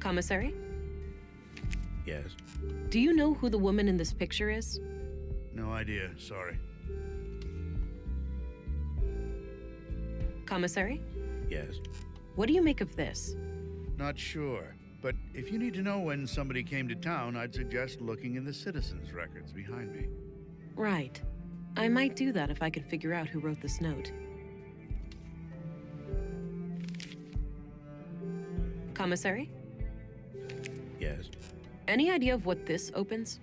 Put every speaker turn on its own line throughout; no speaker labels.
Commissary?
Yes.
Do you know who the woman in this picture is?
No idea, sorry.
Commissary?
Yes.
What do you make of this?
Not sure, but if you need to know when somebody came to town, I'd suggest looking in the citizens' records behind me.
Right. I might do that if I could figure out who wrote this note. Commissary?
Yes.
Any idea of what this opens?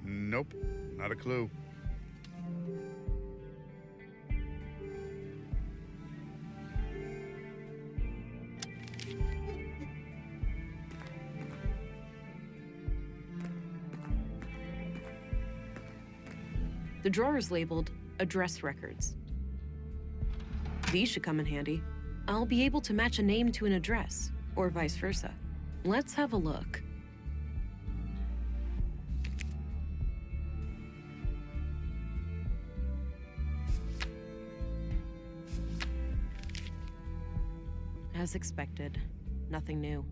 Nope, not a clue.
The drawer is labeled Address Records. These should come in handy. I'll be able to match a name to an address, or vice versa. Let's have a look. As expected, nothing new.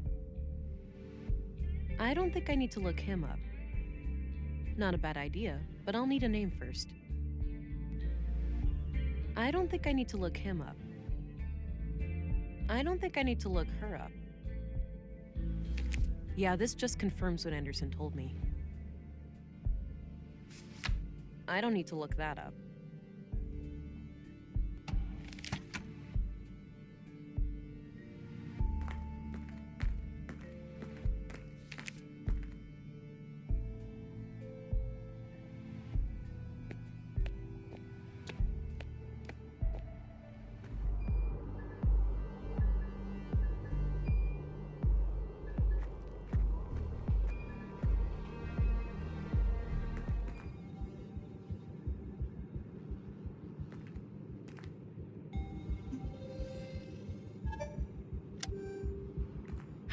I don't think I need to look him up. Not a bad idea, but I'll need a name first. I don't think I need to look him up. I don't think I need to look her up. Yeah, this just confirms what Anderson told me. I don't need to look that up.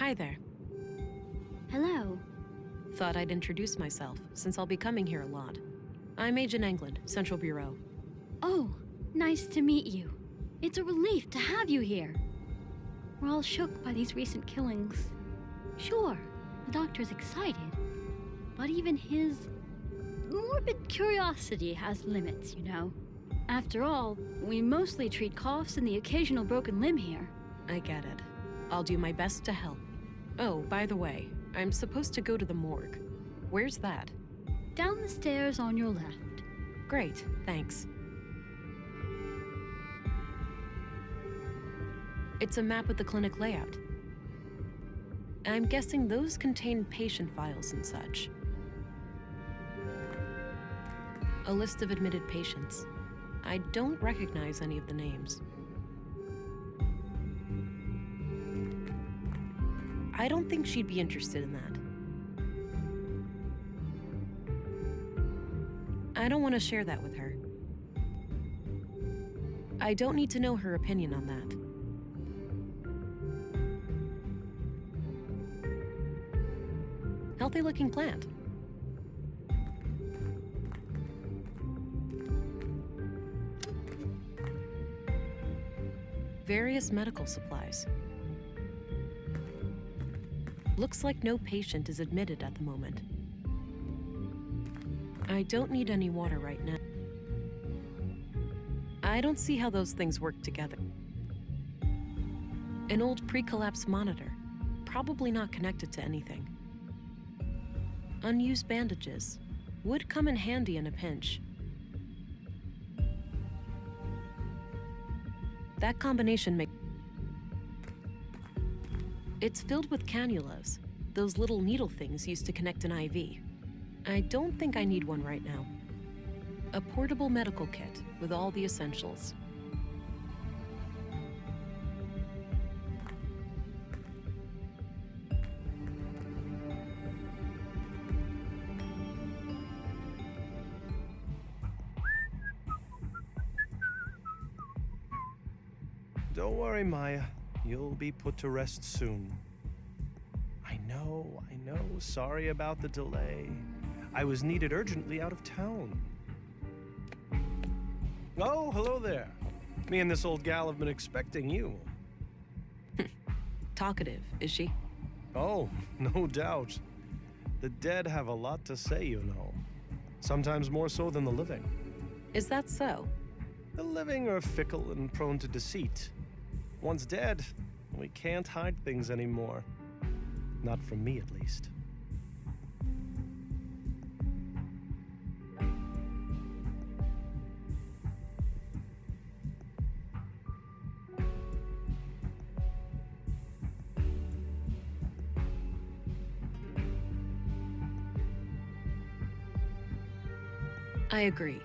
Hi there.
Hello.
Thought I'd introduce myself, since I'll be coming here a lot. I'm Agent England, Central Bureau.
Oh, nice to meet you. It's a relief to have you here. We're all shook by these recent killings. Sure, the doctor's excited, but even his morbid curiosity has limits, you know. After all, we mostly treat coughs and the occasional broken limb here.
I get it. I'll do my best to help. Oh, by the way, I'm supposed to go to the morgue. Where's that?
Down the stairs on your left.
Great, thanks. It's a map of the clinic layout. I'm guessing those contain patient files and such. A list of admitted patients. I don't recognize any of the names. I don't think she'd be interested in that. I don't want to share that with her. I don't need to know her opinion on that. Healthy-looking plant. Various medical supplies. Looks like no patient is admitted at the moment. I don't need any water right now. I don't see how those things work together. An old pre-collapse monitor, probably not connected to anything. Unused bandages would come in handy in a pinch. That combination makes... It's filled with cannulas, those little needle things used to connect an IV. I don't think I need one right now. A portable medical kit with all the essentials.
Don't worry, Maya. You'll be put to rest soon. I know. Sorry about the delay. I was needed urgently out of town. Oh, hello there. Me and this old gal have been expecting you.
Talkative, is she?
Oh, no doubt. The dead have a lot to say, you know. Sometimes more so than the living.
Is that so?
The living are fickle and prone to deceit. Once dead, we can't hide things anymore. Not from me, at least.
I agree.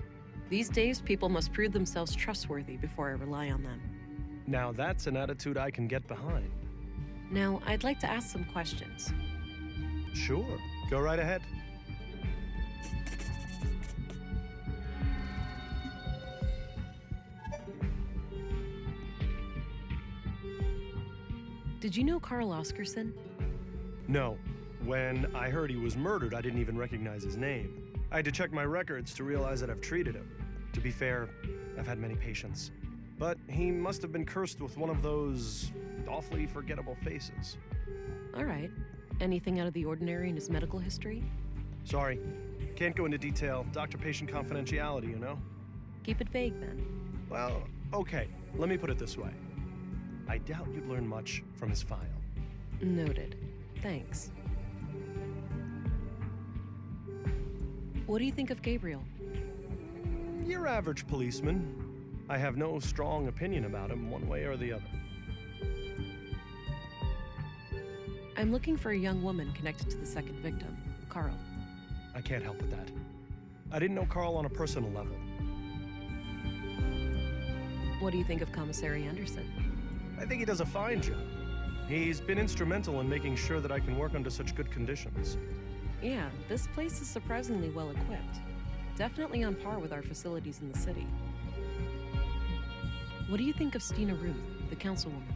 These days, people must prove themselves trustworthy before I rely on them.
Now that's an attitude I can get behind.
Now, I'd like to ask some questions.
Sure, go right ahead.
Did you know Carl Oscarson?
No. When I heard he was murdered, I didn't even recognize his name. I had to check my records to realize that I've treated him. To be fair, I've had many patients. But he must have been cursed with one of those awfully forgettable faces.
All right. Anything out of the ordinary in his medical history?
Sorry, can't go into detail. Doctor-patient confidentiality, you know?
Keep it vague, then.
Well, okay, let me put it this way. I doubt you'd learn much from his file.
Noted. Thanks. What do you think of Gabriel?
Your average policeman. I have no strong opinion about him one way or the other.
I'm looking for a young woman connected to the second victim, Carl.
I can't help with that. I didn't know Carl on a personal level.
What do you think of Commissary Anderson?
I think he does a fine job. He's been instrumental in making sure that I can work under such good conditions.
Yeah, this place is surprisingly well equipped. Definitely on par with our facilities in the city. What do you think of Stina Ruth, the councilwoman?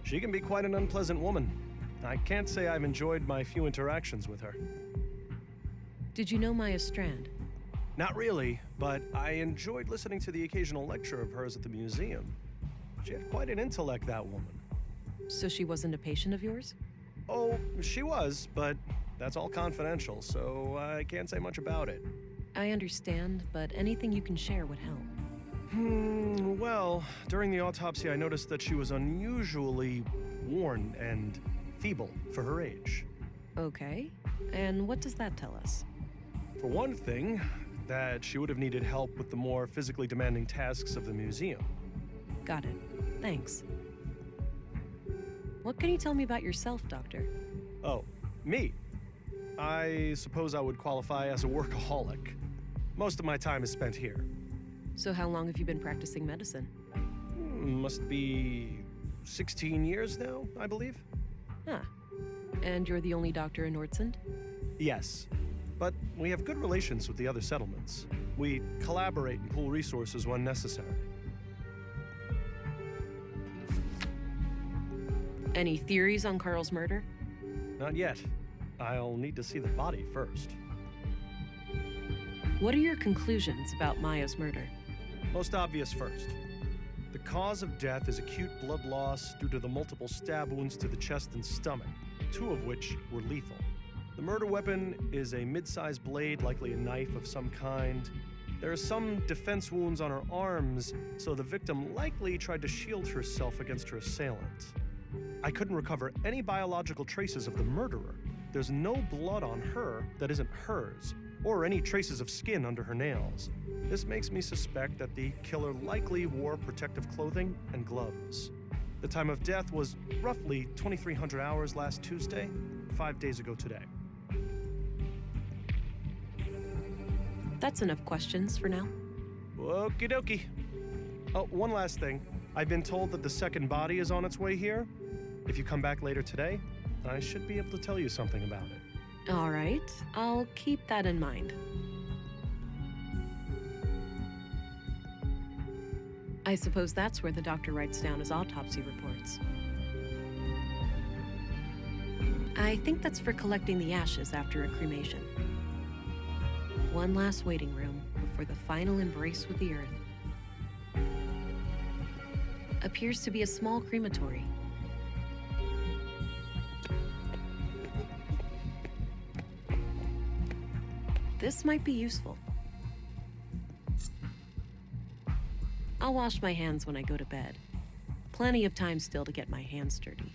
She can be quite an unpleasant woman. I can't say I've enjoyed my few interactions with her.
Did you know Maya Strand?
Not really, but I enjoyed listening to the occasional lecture of hers at the museum. She had quite an intellect, that woman.
So she wasn't a patient of yours?
Oh, she was, but that's all confidential, so I can't say much about it.
I understand, but anything you can share would help.
Well, during the autopsy, I noticed that she was unusually worn and feeble for her age.
Okay, and what does that tell us?
For one thing, that she would have needed help with the more physically demanding tasks of the museum.
Got it. Thanks. What can you tell me about yourself, Doctor?
Oh, me? I suppose I would qualify as a workaholic. Most of my time is spent here.
So how long have you been practicing medicine?
Must be 16 years now, I believe.
Huh. And you're the only doctor in Nordsund?
Yes, but we have good relations with the other settlements. We collaborate and pool resources when necessary.
Any theories on Carl's murder?
Not yet. I'll need to see the body first.
What are your conclusions about Maya's murder?
Most obvious first. The cause of death is acute blood loss due to the multiple stab wounds to the chest and stomach, 2 of which were lethal. The murder weapon is a mid-sized blade, likely a knife of some kind. There are some defense wounds on her arms, so the victim likely tried to shield herself against her assailant. I couldn't recover any biological traces of the murderer. There's no blood on her that isn't hers, or any traces of skin under her nails. This makes me suspect that the killer likely wore protective clothing and gloves. The time of death was roughly 2300 hours last Tuesday, 5 days ago today.
That's enough questions for now.
Okie dokie. Oh, one last thing. I've been told that the second body is on its way here. If you come back later today, I should be able to tell you something about it.
All right, I'll keep that in mind. I suppose that's where the doctor writes down his autopsy reports. I think that's for collecting the ashes after a cremation. One last waiting room before the final embrace with the earth. Appears to be a small crematory. This might be useful. I'll wash my hands when I go to bed. Plenty of time still to get my hands dirty.